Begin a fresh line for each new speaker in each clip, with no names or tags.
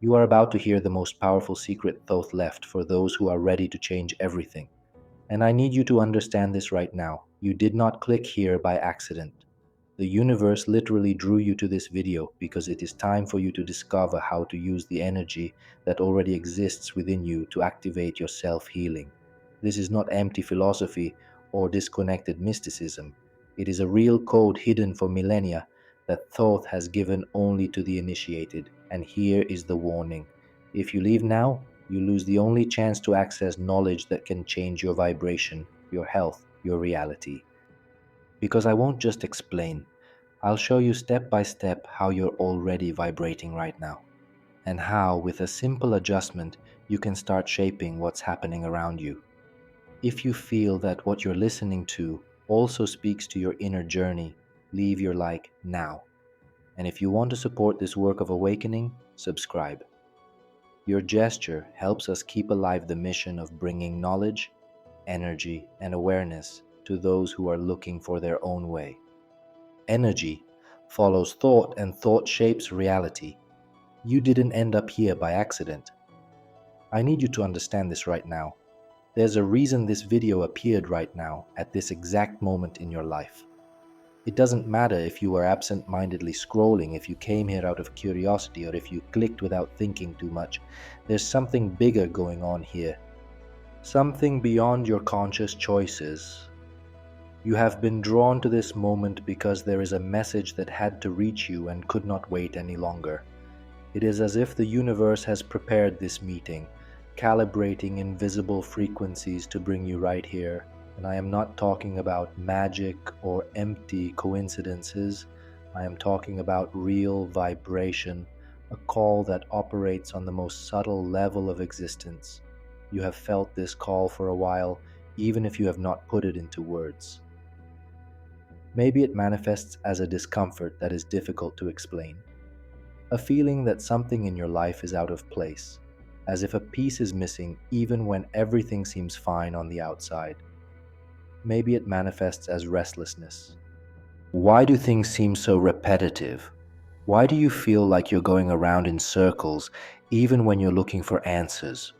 You are about to hear the most powerful secret Thoth left for those who are ready to change everything. And I need you to understand this right now. You did not click here by accident. The universe literally drew you to this video because it is time for you to discover how to use the energy that already exists within you to activate your self-healing. This is not empty philosophy or disconnected mysticism. It is a real code hidden for millennia that Thoth has given only to the initiated. And here is the warning. If you leave now, you lose the only chance to access knowledge that can change your vibration, your health, your reality. Because I won't just explain, I'll show you step by step how you're already vibrating right now, and how, with a simple adjustment, you can start shaping what's happening around you. If you feel that what you're listening to also speaks to your inner journey, leave your like now. And if you want to support this work of awakening, subscribe. Your gesture helps us keep alive the mission of bringing knowledge, energy, and awareness to those who are looking for their own way. Energy follows thought, and thought shapes reality. You didn't end up here by accident. I need you to understand this right now. There's a reason this video appeared right now, at this exact moment in your life. It doesn't matter if you were absent-mindedly scrolling, if you came here out of curiosity, or if you clicked without thinking too much. There's something bigger going on here. Something beyond your conscious choices. You have been drawn to this moment because there is a message that had to reach you and could not wait any longer. It is as if the universe has prepared this meeting, calibrating invisible frequencies to bring you right here. And I am not talking about magic or empty coincidences. I am talking about real vibration, a call that operates on the most subtle level of existence. You have felt this call for a while, even if you have not put it into words. Maybe it manifests as a discomfort that is difficult to explain. A feeling that something in your life is out of place, as if a piece is missing even when everything seems fine on the outside. Maybe it manifests as restlessness. Why do things seem so repetitive? Why do you feel like you're going around in circles even when you're looking for answers?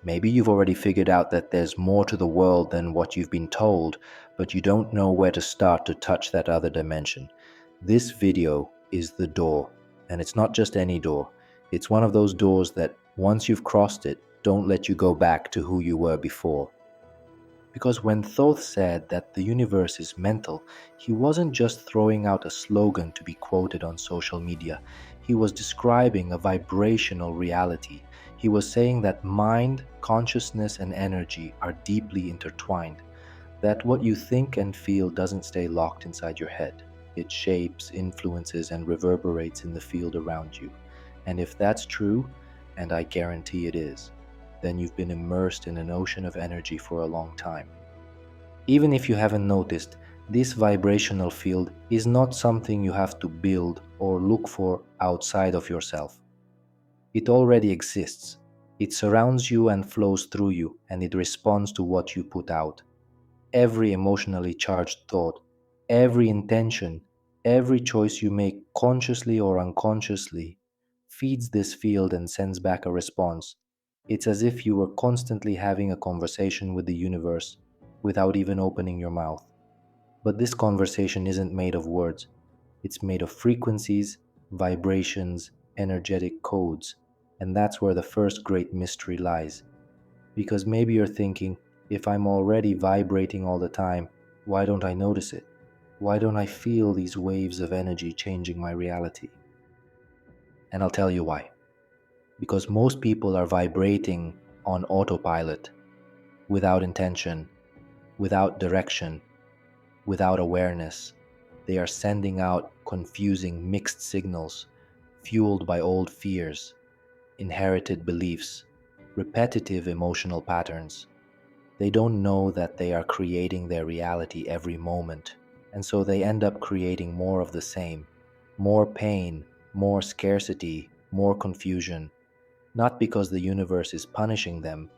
Maybe you've already figured out that there's more to the world than what you've been told, but you don't know where to start to touch that other dimension. This video is the door, and it's not just any door. It's one of those doors that, once you've crossed it, don't let you go back to who you were before. Because when Thoth said that the universe is mental, he wasn't just throwing out a slogan to be quoted on social media. He was describing a vibrational reality. He was saying that mind, consciousness, and energy are deeply intertwined. That what you think and feel doesn't stay locked inside your head. It shapes, influences, and reverberates in the field around you. And if that's true, and I guarantee it is, then you've been immersed in an ocean of energy for a long time. Even if you haven't noticed, this vibrational field is not something you have to build or look for outside of yourself. It already exists. It surrounds you and flows through you, and it responds to what you put out. Every emotionally charged thought, every intention, every choice you make consciously or unconsciously feeds this field and sends back a response. It's as if you were constantly having a conversation with the universe without even opening your mouth. But this conversation isn't made of words. It's made of frequencies, vibrations, energetic codes. And that's where the first great mystery lies. Because maybe you're thinking, if I'm already vibrating all the time, why don't I notice it? Why don't I feel these waves of energy changing my reality? And I'll tell you why. Because most people are vibrating on autopilot, without intention, without direction, without awareness. They are sending out confusing mixed signals, fueled by old fears, inherited beliefs, repetitive emotional patterns. They don't know that they are creating their reality every moment, and so they end up creating more of the same, more pain, more scarcity, more confusion, not because the universe is punishing them,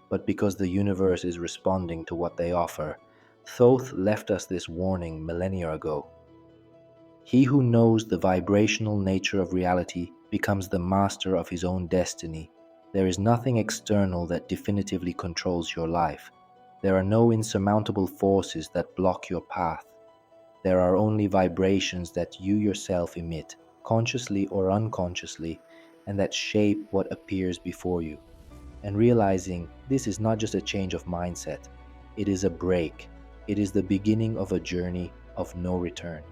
but because the universe is responding to what they offer. Thoth left us this warning millennia ago. He who knows the vibrational nature of reality becomes the master of his own destiny. There is nothing external that definitively controls your life. There are no insurmountable forces that block your path. There are only vibrations that you yourself emit, consciously or unconsciously, and that shape what appears before you. And realizing this is not just a change of mindset, it is a break. It is the beginning of a journey of no return.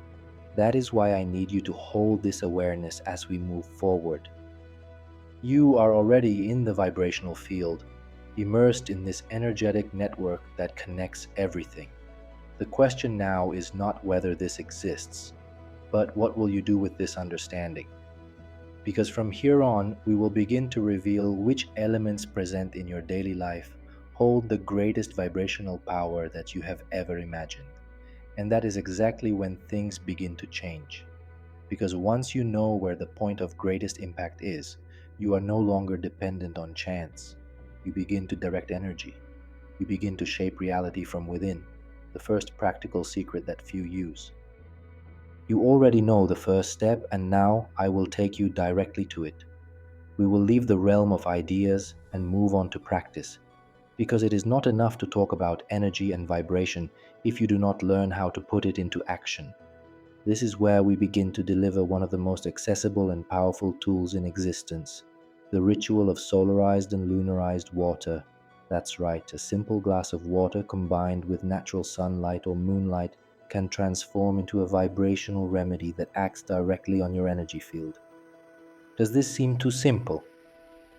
That is why I need you to hold this awareness as we move forward. You are already in the vibrational field, immersed in this energetic network that connects everything. The question now is not whether this exists, but what will you do with this understanding? Because from here on, we will begin to reveal which elements present in your daily life hold the greatest vibrational power that you have ever imagined. And that is exactly when things begin to change. Because once you know where the point of greatest impact is, you are no longer dependent on chance. You begin to direct energy. You begin to shape reality from within, the first practical secret that few use. You already know the first step, and now I will take you directly to it. We will leave the realm of ideas and move on to practice, because it is not enough to talk about energy and vibration if you do not learn how to put it into action. This is where we begin to deliver one of the most accessible and powerful tools in existence, the ritual of solarized and lunarized water. That's right, a simple glass of water combined with natural sunlight or moonlight can transform into a vibrational remedy that acts directly on your energy field. Does this seem too simple?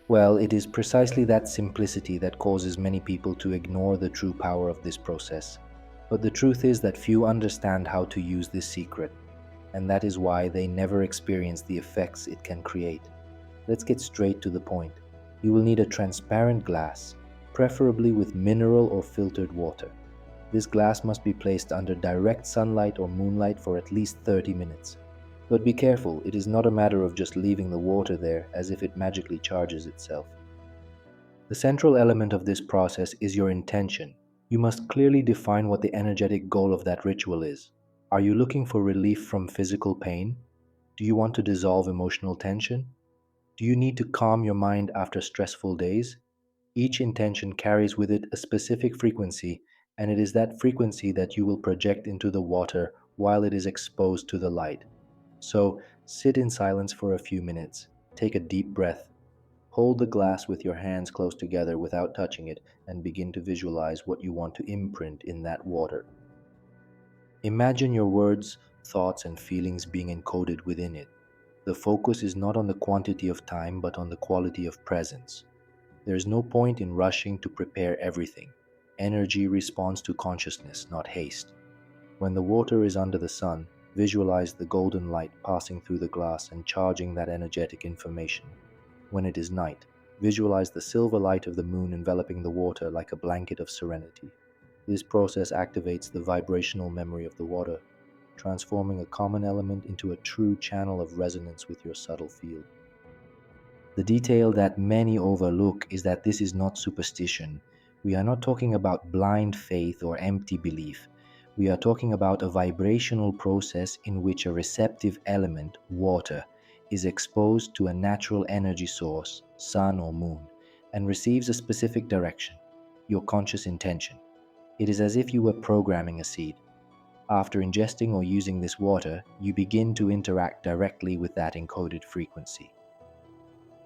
Well, it is precisely that simplicity that causes many people to ignore the true power of this process. But the truth is that few understand how to use this secret, and that is why they never experience the effects it can create. Let's get straight to the point. You will need a transparent glass, preferably with mineral or filtered water. This glass must be placed under direct sunlight or moonlight for at least 30 minutes. But be careful, it is not a matter of just leaving the water there as if it magically charges itself. The central element of this process is your intention. You must clearly define what the energetic goal of that ritual is. Are you looking for relief from physical pain? Do you want to dissolve emotional tension? Do you need to calm your mind after stressful days? Each intention carries with it a specific frequency, and it is that frequency that you will project into the water while it is exposed to the light. So, sit in silence for a few minutes, take a deep breath, hold the glass with your hands close together without touching it, and begin to visualize what you want to imprint in that water. Imagine your words, thoughts, and feelings being encoded within it. The focus is not on the quantity of time, but on the quality of presence. There is no point in rushing to prepare everything. Energy responds to consciousness, not haste. When the water is under the sun, visualize the golden light passing through the glass and charging that energetic information. When it is night, visualize the silver light of the moon enveloping the water like a blanket of serenity. This process activates the vibrational memory of the water, transforming a common element into a true channel of resonance with your subtle field. The detail that many overlook is that this is not superstition. We are not talking about blind faith or empty belief. We are talking about a vibrational process in which a receptive element, water, is exposed to a natural energy source, sun or moon, and receives a specific direction, your conscious intention. It is as if you were programming a seed. After ingesting or using this water, you begin to interact directly with that encoded frequency.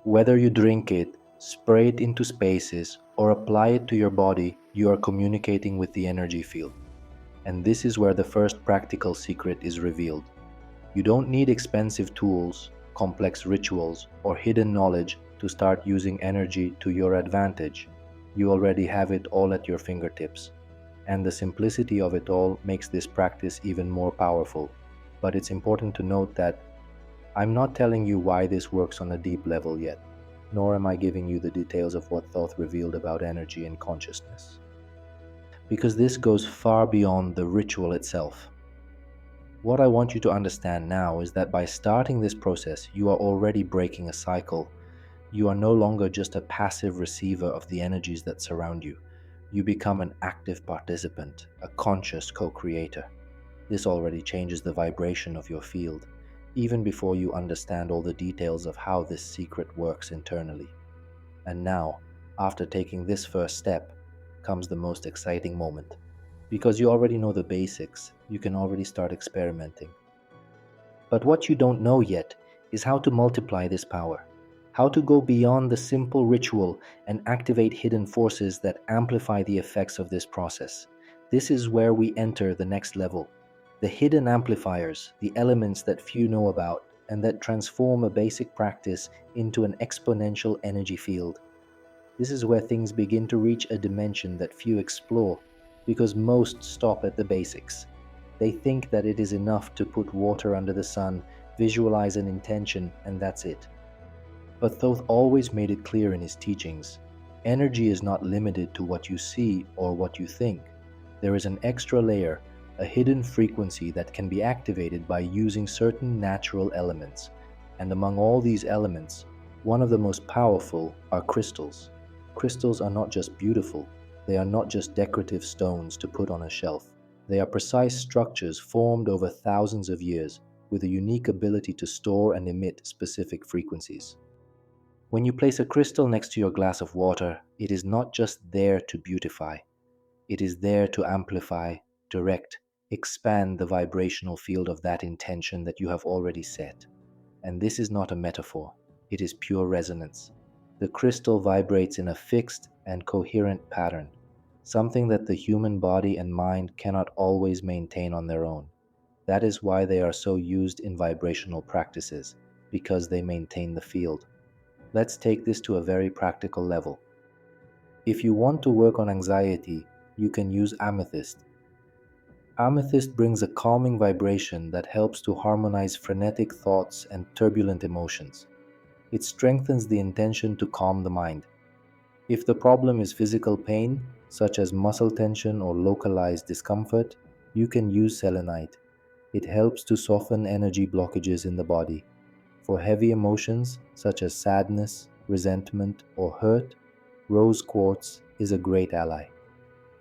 Whether you drink it, spray it into spaces, or apply it to your body, you are communicating with the energy field. And this is where the first practical secret is revealed. You don't need expensive tools, complex rituals, or hidden knowledge to start using energy to your advantage. You already have it all at your fingertips. And the simplicity of it all makes this practice even more powerful. But it's important to note that I'm not telling you why this works on a deep level yet, nor am I giving you the details of what Thoth revealed about energy and consciousness. Because this goes far beyond the ritual itself. What I want you to understand now is that by starting this process, you are already breaking a cycle. You are no longer just a passive receiver of the energies that surround you. You become an active participant, a conscious co-creator. This already changes the vibration of your field, even before you understand all the details of how this secret works internally. And now, after taking this first step, comes the most exciting moment. Because you already know the basics, you can already start experimenting. But what you don't know yet is how to multiply this power, how to go beyond the simple ritual and activate hidden forces that amplify the effects of this process. This is where we enter the next level. The hidden amplifiers, the elements that few know about, and that transform a basic practice into an exponential energy field. This is where things begin to reach a dimension that few explore, because most stop at the basics. They think that it is enough to put water under the sun, visualize an intention, and that's it. But Thoth always made it clear in his teachings. Energy is not limited to what you see or what you think. There is an extra layer, a hidden frequency that can be activated by using certain natural elements. And among all these elements, one of the most powerful are crystals. Crystals are not just beautiful, they are not just decorative stones to put on a shelf. They are precise structures formed over thousands of years with a unique ability to store and emit specific frequencies. When you place a crystal next to your glass of water, it is not just there to beautify. It is there to amplify, direct, expand the vibrational field of that intention that you have already set. And this is not a metaphor, it is pure resonance. The crystal vibrates in a fixed and coherent pattern, something that the human body and mind cannot always maintain on their own. That is why they are so used in vibrational practices, because they maintain the field. Let's take this to a very practical level. If you want to work on anxiety, you can use amethyst. Amethyst brings a calming vibration that helps to harmonize frenetic thoughts and turbulent emotions. It strengthens the intention to calm the mind. If the problem is physical pain, such as muscle tension or localized discomfort, you can use selenite. It helps to soften energy blockages in the body. For heavy emotions, such as sadness, resentment, or hurt, rose quartz is a great ally.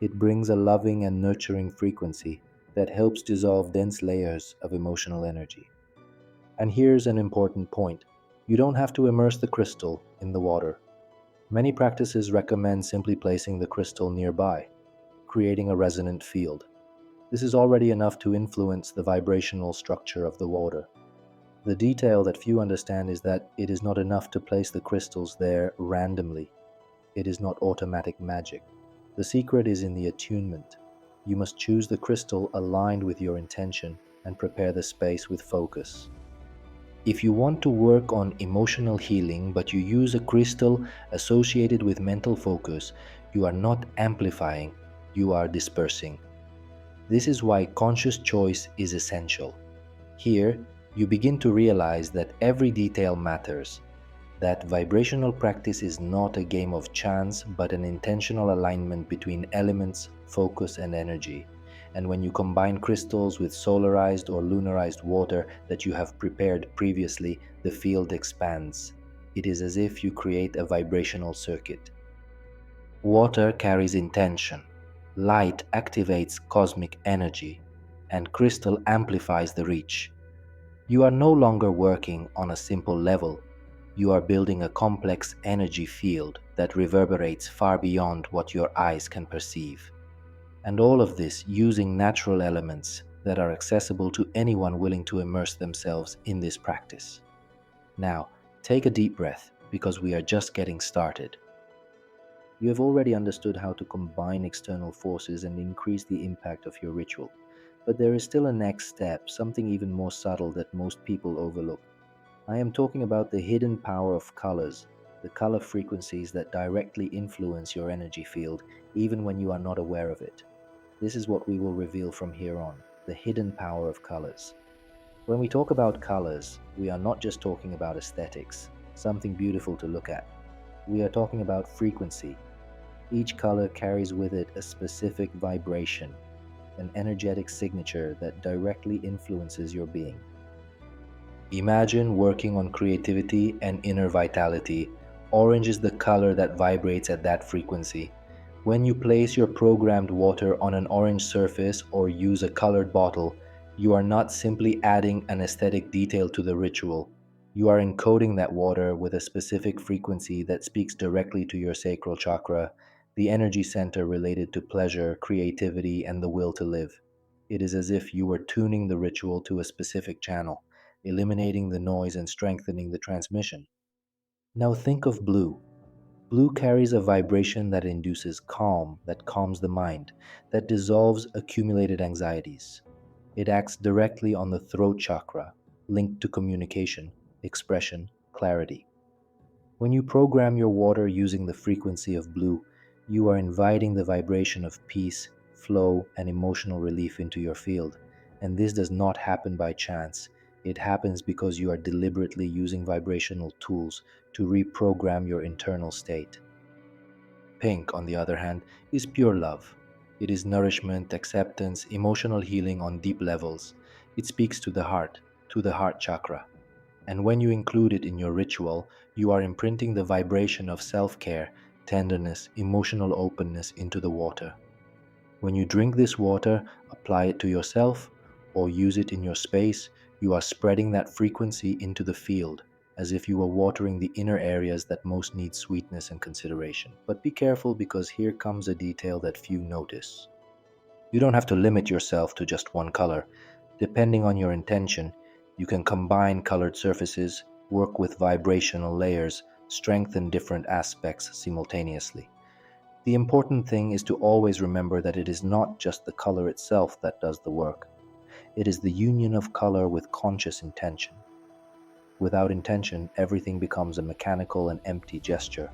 It brings a loving and nurturing frequency that helps dissolve dense layers of emotional energy. And here's an important point. You don't have to immerse the crystal in the water. Many practices recommend simply placing the crystal nearby, creating a resonant field. This is already enough to influence the vibrational structure of the water. The detail that few understand is that it is not enough to place the crystals there randomly. It is not automatic magic. The secret is in the attunement. You must choose the crystal aligned with your intention and prepare the space with focus. If you want to work on emotional healing but you use a crystal associated with mental focus, you are not amplifying, you are dispersing. This is why conscious choice is essential. Here, you begin to realize that every detail matters, that vibrational practice is not a game of chance but an intentional alignment between elements, focus, and energy. And when you combine crystals with solarized or lunarized water that you have prepared previously, the field expands. It is as if you create a vibrational circuit. Water carries intention, light activates cosmic energy, and crystal amplifies the reach. You are no longer working on a simple level. You are building a complex energy field that reverberates far beyond what your eyes can perceive. And all of this using natural elements that are accessible to anyone willing to immerse themselves in this practice. Now, take a deep breath because we are just getting started. You have already understood how to combine external forces and increase the impact of your ritual. But there is still a next step, something even more subtle that most people overlook. I am talking about the hidden power of colors, the color frequencies that directly influence your energy field, even when you are not aware of it. This is what we will reveal from here on, the hidden power of colors. When we talk about colors, we are not just talking about aesthetics, something beautiful to look at. We are talking about frequency. Each color carries with it a specific vibration, an energetic signature that directly influences your being. Imagine working on creativity and inner vitality. Orange is the color that vibrates at that frequency. When you place your programmed water on an orange surface or use a colored bottle, You are not simply adding an aesthetic detail to the ritual. You are encoding that water with a specific frequency that speaks directly to your sacral chakra, the energy center related to pleasure, creativity, and the will to live. It is as if you were tuning the ritual to a specific channel, eliminating the noise and strengthening the transmission. Now think of blue. Blue carries a vibration that induces calm, that calms the mind, that dissolves accumulated anxieties. It acts directly on the throat chakra, linked to communication, expression, clarity. When you program your water using the frequency of blue, you are inviting the vibration of peace, flow, and emotional relief into your field. And this does not happen by chance. It happens because you are deliberately using vibrational tools to reprogram your internal state. Pink, on the other hand, is pure love. It is nourishment, acceptance, emotional healing on deep levels. It speaks to the heart chakra. And when you include it in your ritual, you are imprinting the vibration of self care, tenderness, emotional openness into the water. When you drink this water, apply it to yourself, or use it in your space, you are spreading that frequency into the field, as if you were watering the inner areas that most need sweetness and consideration. But be careful, because here comes a detail that few notice. You don't have to limit yourself to just one color. Depending on your intention, you can combine colored surfaces, work with vibrational layers, strengthen different aspects simultaneously. The important thing is to always remember that it is not just the color itself that does the work. It is the union of color with conscious intention. Without intention, everything becomes a mechanical and empty gesture.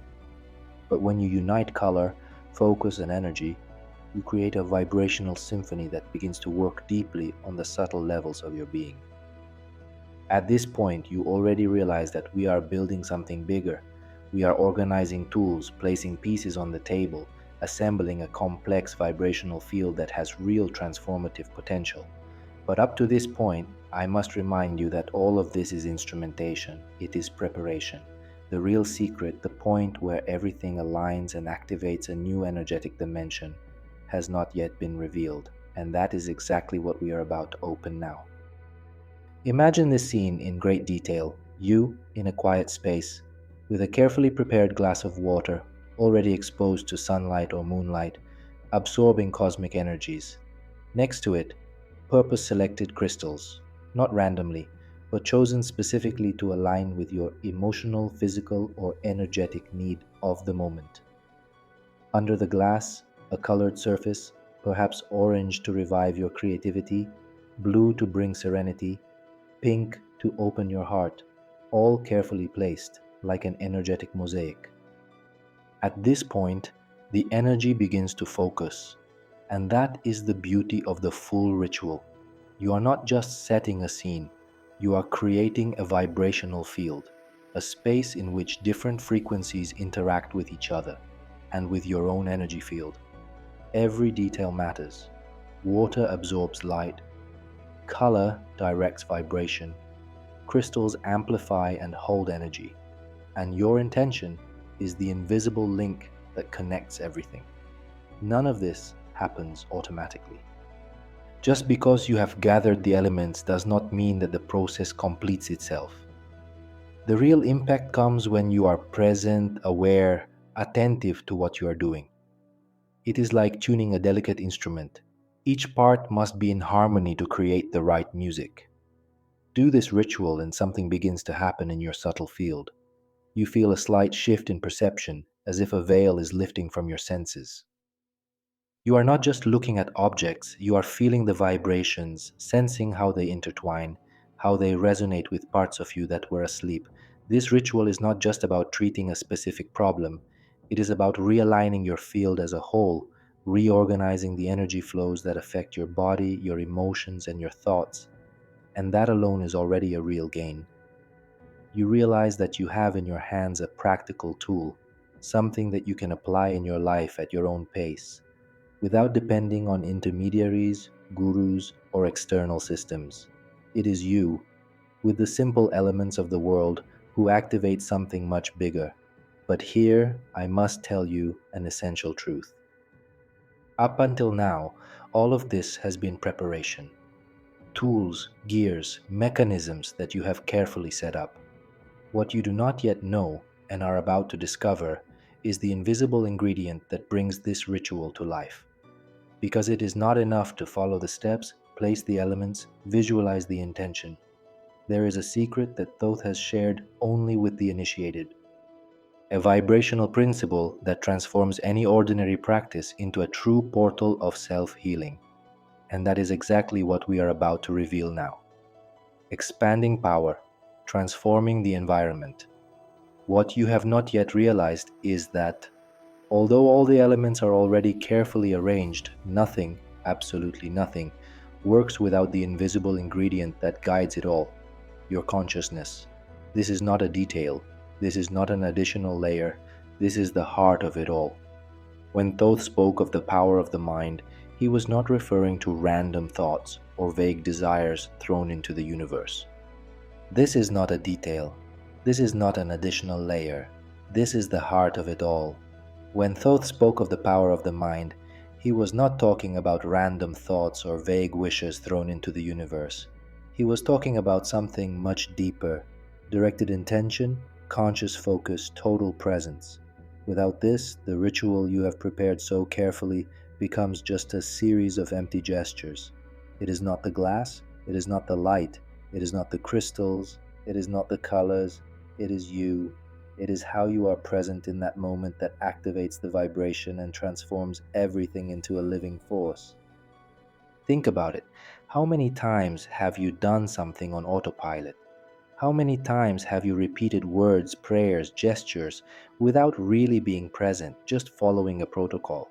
But when you unite color, focus, and energy, you create a vibrational symphony that begins to work deeply on the subtle levels of your being. At this point, you already realize that we are building something bigger. We are organizing tools, placing pieces on the table, assembling a complex vibrational field that has real transformative potential. But up to this point, I must remind you that all of this is instrumentation. It is preparation. The real secret, the point where everything aligns and activates a new energetic dimension, has not yet been revealed. And that is exactly what we are about to open now. Imagine this scene in great detail. You in a quiet space, with a carefully prepared glass of water, already exposed to sunlight or moonlight, absorbing cosmic energies. Next to it, purpose selected crystals, not randomly, but chosen specifically to align with your emotional, physical, or energetic need of the moment. Under the glass, a colored surface, perhaps orange to revive your creativity, blue to bring serenity, pink to open your heart, all carefully placed like an energetic mosaic. At this point, the energy begins to focus, and that is the beauty of the full ritual. You are not just setting a scene, you are creating a vibrational field, a space in which different frequencies interact with each other and with your own energy field. Every detail matters. Water absorbs light, color directs vibration, crystals amplify and hold energy, and your intention is the invisible link that connects everything. None of this happens automatically. Just because you have gathered the elements does not mean that the process completes itself. The real impact comes when you are present, aware, attentive to what you are doing. It is like tuning a delicate instrument. Each part must be in harmony to create the right music. Do this ritual and something begins to happen in your subtle field. You feel a slight shift in perception, as if a veil is lifting from your senses. You are not just looking at objects, you are feeling the vibrations, sensing how they intertwine, how they resonate with parts of you that were asleep. This ritual is not just about treating a specific problem, it is about realigning your field as a whole, reorganizing the energy flows that affect your body, your emotions, and your thoughts. And that alone is already a real gain. You realize that you have in your hands a practical tool, something that you can apply in your life at your own pace, without depending on intermediaries, gurus, or external systems. It is you, with the simple elements of the world, who activate something much bigger. But here, I must tell you an essential truth. Up until now, all of this has been preparation. tools, gears, mechanisms that you have carefully set up. What you do not yet know and are about to discover is the invisible ingredient that brings this ritual to life. Because it is not enough to follow the steps, place the elements, visualize the intention. There is a secret that Thoth has shared only with the initiated. A vibrational principle that transforms any ordinary practice into a true portal of self-healing. And that is exactly what we are about to reveal now. Expanding power, transforming the environment. What you have not yet realized is that, although all the elements are already carefully arranged, nothing, absolutely nothing, works without the invisible ingredient that guides it all, your consciousness. This is not a detail. This is not an additional layer. This is the heart of it all. When Thoth spoke of the power of the mind, he was not referring to random thoughts or vague desires thrown into the universe. This is not a detail. This is not an additional layer. This is the heart of it all. When Thoth spoke of the power of the mind, he was not talking about random thoughts or vague wishes thrown into the universe. He was talking about something much deeper: directed intention, conscious focus, total presence. Without this, the ritual you have prepared so carefully becomes just a series of empty gestures. It is not the glass, it is not the light, it is not the crystals, it is not the colors, it is you. It is how you are present in that moment that activates the vibration and transforms everything into a living force. Think about it. How many times have you done something on autopilot? How many times have you repeated words, prayers, gestures without really being present, just following a protocol?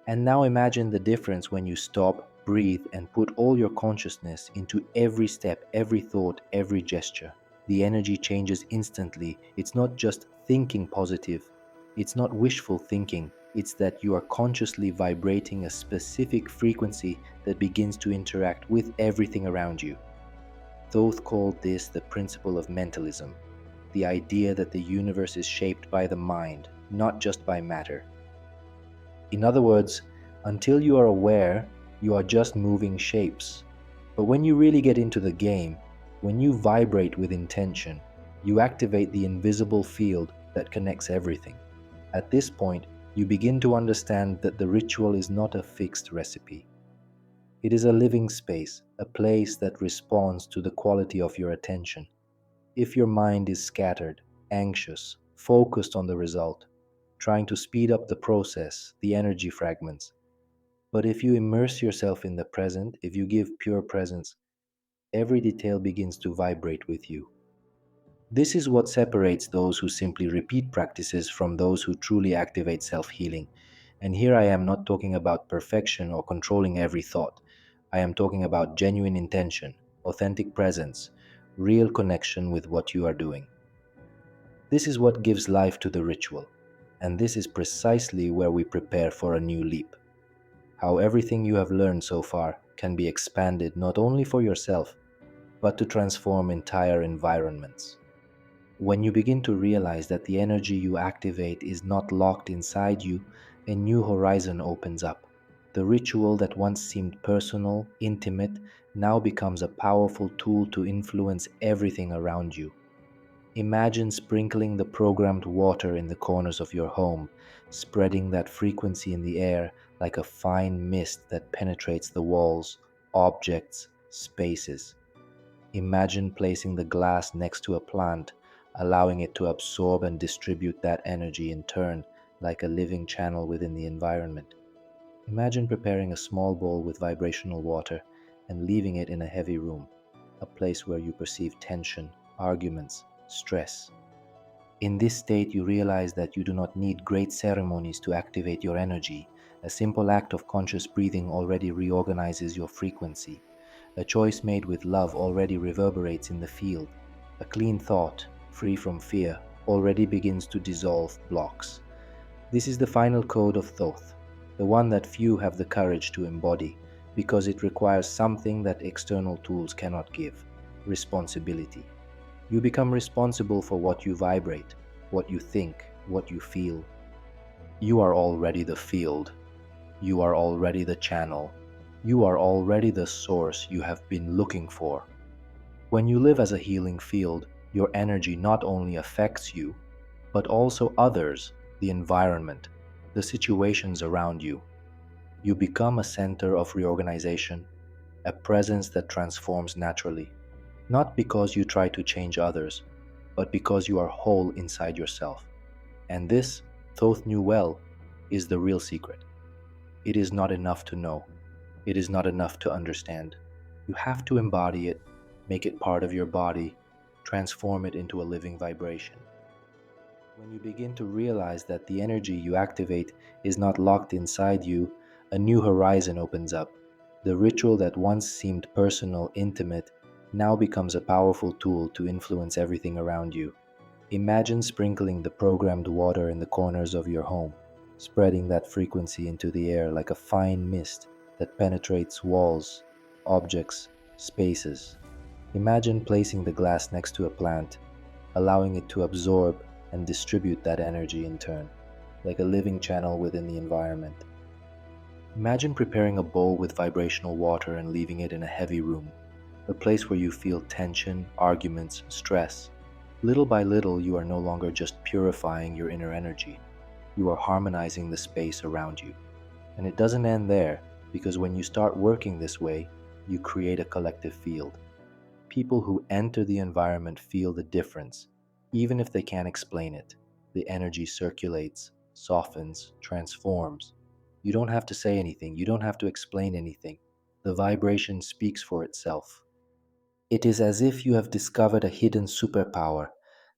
And now imagine the difference when you stop, breathe, and put all your consciousness into every step, every thought, every gesture. The energy changes instantly. It's not just thinking positive. It's not wishful thinking. It's that you are consciously vibrating a specific frequency that begins to interact with everything around you. Thoth called this the principle of mentalism, the idea that the universe is shaped by the mind, not just by matter. In other words, until you are aware, you are just moving shapes. But when you really get into the game, when you vibrate with intention, you activate the invisible field that connects everything. At this point, you begin to understand that the ritual is not a fixed recipe. It is a living space, a place that responds to the quality of your attention. If your mind is scattered, anxious, focused on the result, trying to speed up the process, the energy fragments. But if you immerse yourself in the present, if you give pure presence, every detail begins to vibrate with you. This is what separates those who simply repeat practices from those who truly activate self-healing. And here I am not talking about perfection or controlling every thought. I am talking about genuine intention, authentic presence, real connection with what you are doing. This is what gives life to the ritual. And this is precisely where we prepare for a new leap. How everything you have learned so far can be expanded not only for yourself, but to transform entire environments. When you begin to realize that the energy you activate is not locked inside you, a new horizon opens up. The ritual that once seemed personal, intimate, now becomes a powerful tool to influence everything around you. Imagine sprinkling the programmed water in the corners of your home, spreading that frequency in the air like a fine mist that penetrates the walls, objects, spaces. Imagine placing the glass next to a plant, allowing it to absorb and distribute that energy in turn, like a living channel within the environment. Imagine preparing a small bowl with vibrational water and leaving it in a heavy room, a place where you perceive tension, arguments, stress. In this state, you realize that you do not need great ceremonies to activate your energy. A simple act of conscious breathing already reorganizes your frequency. A choice made with love already reverberates in the field. A clean thought, free from fear, already begins to dissolve blocks. This is the final code of Thoth, the one that few have the courage to embody, because it requires something that external tools cannot give: responsibility. You become responsible for what you vibrate, what you think, what you feel. You are already the field. You are already the channel. You are already the source you have been looking for. When you live as a healing field, your energy not only affects you, but also others, the environment, the situations around you. You become a center of reorganization, a presence that transforms naturally, not because you try to change others, but because you are whole inside yourself. And this, Thoth knew well, is the real secret. It is not enough to know. It is not enough to understand. You have to embody it, make it part of your body, transform it into a living vibration. When you begin to realize that the energy you activate is not locked inside you, a new horizon opens up. The ritual that once seemed personal, intimate, now becomes a powerful tool to influence everything around you. Imagine sprinkling the programmed water in the corners of your home, spreading that frequency into the air like a fine mist that penetrates walls, objects, spaces. Imagine placing the glass next to a plant, allowing it to absorb and distribute that energy in turn, like a living channel within the environment. Imagine preparing a bowl with vibrational water and leaving it in a heavy room, a place where you feel tension, arguments, stress. Little by little, you are no longer just purifying your inner energy, you are harmonizing the space around you. And it doesn't end there, because when you start working this way, you create a collective field. People who enter the environment feel the difference, even if they can't explain it. The energy circulates, softens, transforms. You don't have to say anything, you don't have to explain anything. The vibration speaks for itself. It is as if you have discovered a hidden superpower,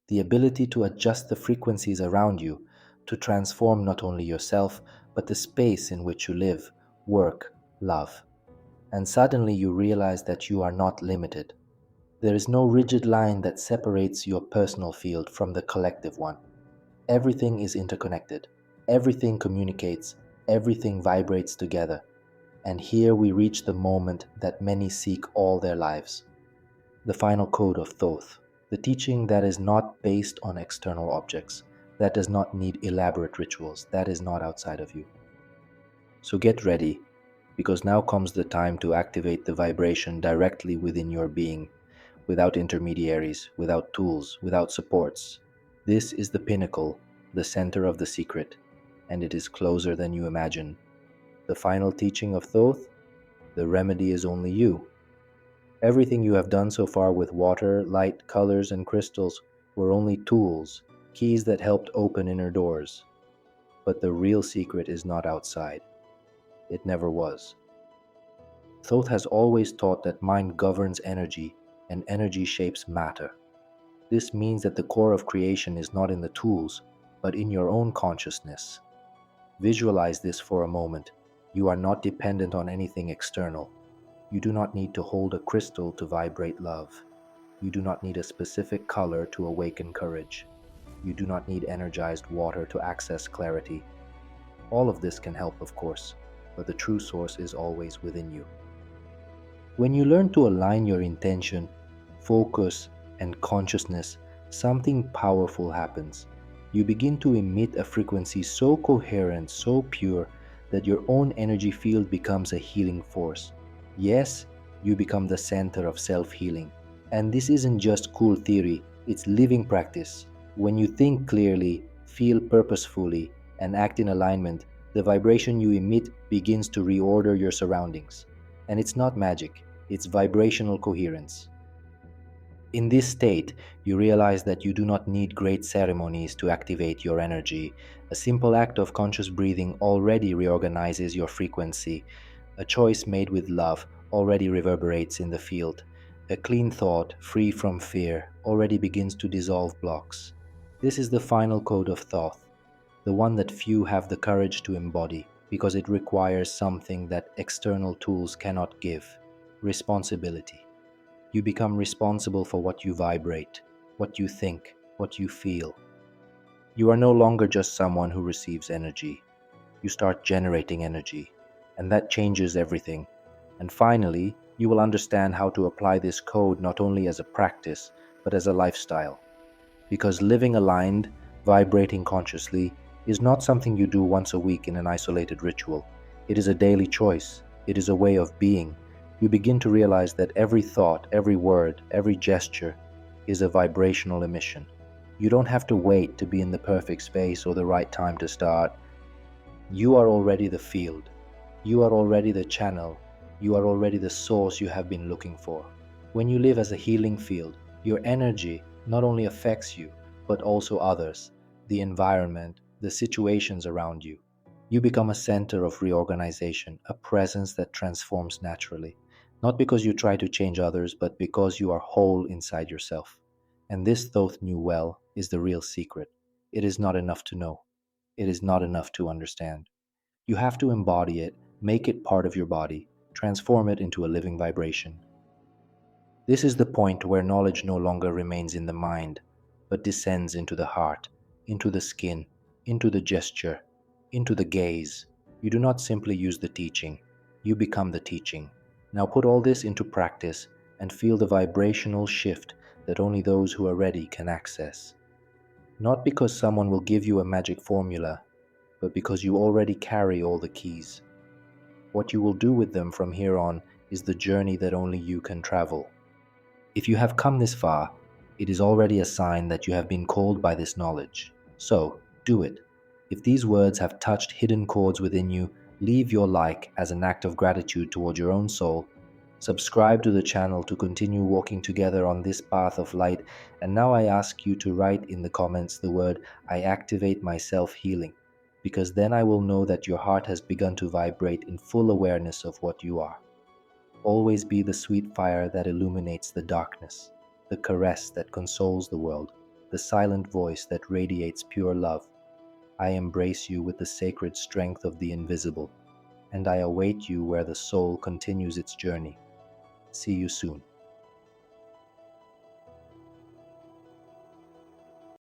the ability to adjust the frequencies around you, to transform not only yourself, but the space in which you live, work, love. And suddenly you realize that you are not limited. There is no rigid line that separates your personal field from the collective one. Everything is interconnected. Everything communicates. Everything vibrates together. And here we reach the moment that many seek all their lives. The final code of Thoth, the teaching that is not based on external objects, that does not need elaborate rituals, that is not outside of you. So get ready, because now comes the time to activate the vibration directly within your being, without intermediaries, without tools, without supports. This is the pinnacle, the center of the secret, and it is closer than you imagine. The final teaching of Thoth, the remedy is only you. Everything you have done so far with water, light, colors, and crystals were only tools, keys that helped open inner doors. But the real secret is not outside. It never was. Thoth has always taught that mind governs energy, and energy shapes matter. This means that the core of creation is not in the tools, but in your own consciousness. Visualize this for a moment. You are not dependent on anything external. You do not need to hold a crystal to vibrate love. You do not need a specific color to awaken courage. You do not need energized water to access clarity. All of this can help, of course, but the true source is always within you. When you learn to align your intention, focus, and consciousness, something powerful happens. You begin to emit a frequency so coherent, so pure, that your own energy field becomes a healing force. Yes, you become the center of self-healing. And this isn't just cool theory, it's living practice. When you think clearly, feel purposefully, and act in alignment, the vibration you emit begins to reorder your surroundings. And it's not magic, it's vibrational coherence. In this state, you realize that you do not need great ceremonies to activate your energy. A simple act of conscious breathing already reorganizes your frequency. A choice made with love already reverberates in the field. A clean thought, free from fear, already begins to dissolve blocks. This is the final code of Thoth, the one that few have the courage to embody, because it requires something that external tools cannot give: responsibility. You become responsible for what you vibrate, what you think, what you feel. You are no longer just someone who receives energy. You start generating energy, and that changes everything. And finally, you will understand how to apply this code not only as a practice, but as a lifestyle. Because living aligned, vibrating consciously, is not something you do once a week in an isolated ritual. It is a daily choice, It is a way of being. You begin to realize that every thought, every word, every gesture is a vibrational emission. You don't have to wait to be in the perfect space or the right time to start. You are already the field. You are already the channel. You are already the source you have been looking for. When you live as a healing field, your energy not only affects you, but also others, the environment, the situations around you. You become a center of reorganization, a presence that transforms naturally, not because you try to change others, but because you are whole inside yourself. And this Thoth knew well is the real secret. It is not enough to know. It is not enough to understand. You have to embody it, make it part of your body, transform it into a living vibration. This is the point where knowledge no longer remains in the mind, but descends into the heart, into the skin, into the gesture, into the gaze. You do not simply use the teaching, you become the teaching. Now put all this into practice and feel the vibrational shift that only those who are ready can access. Not because someone will give you a magic formula, but because you already carry all the keys. What you will do with them from here on is the journey that only you can travel. If you have come this far, it is already a sign that you have been called by this knowledge. So, do it. If these words have touched hidden chords within you, leave your like as an act of gratitude toward your own soul. Subscribe to the channel to continue walking together on this path of light. And now I ask you to write in the comments the word, I activate my self-healing, because then I will know that your heart has begun to vibrate in full awareness of what you are. Always be the sweet fire that illuminates the darkness, the caress that consoles the world, the silent voice that radiates pure love. I embrace you with the sacred strength of the invisible, and I await you where the soul continues its journey. See you soon.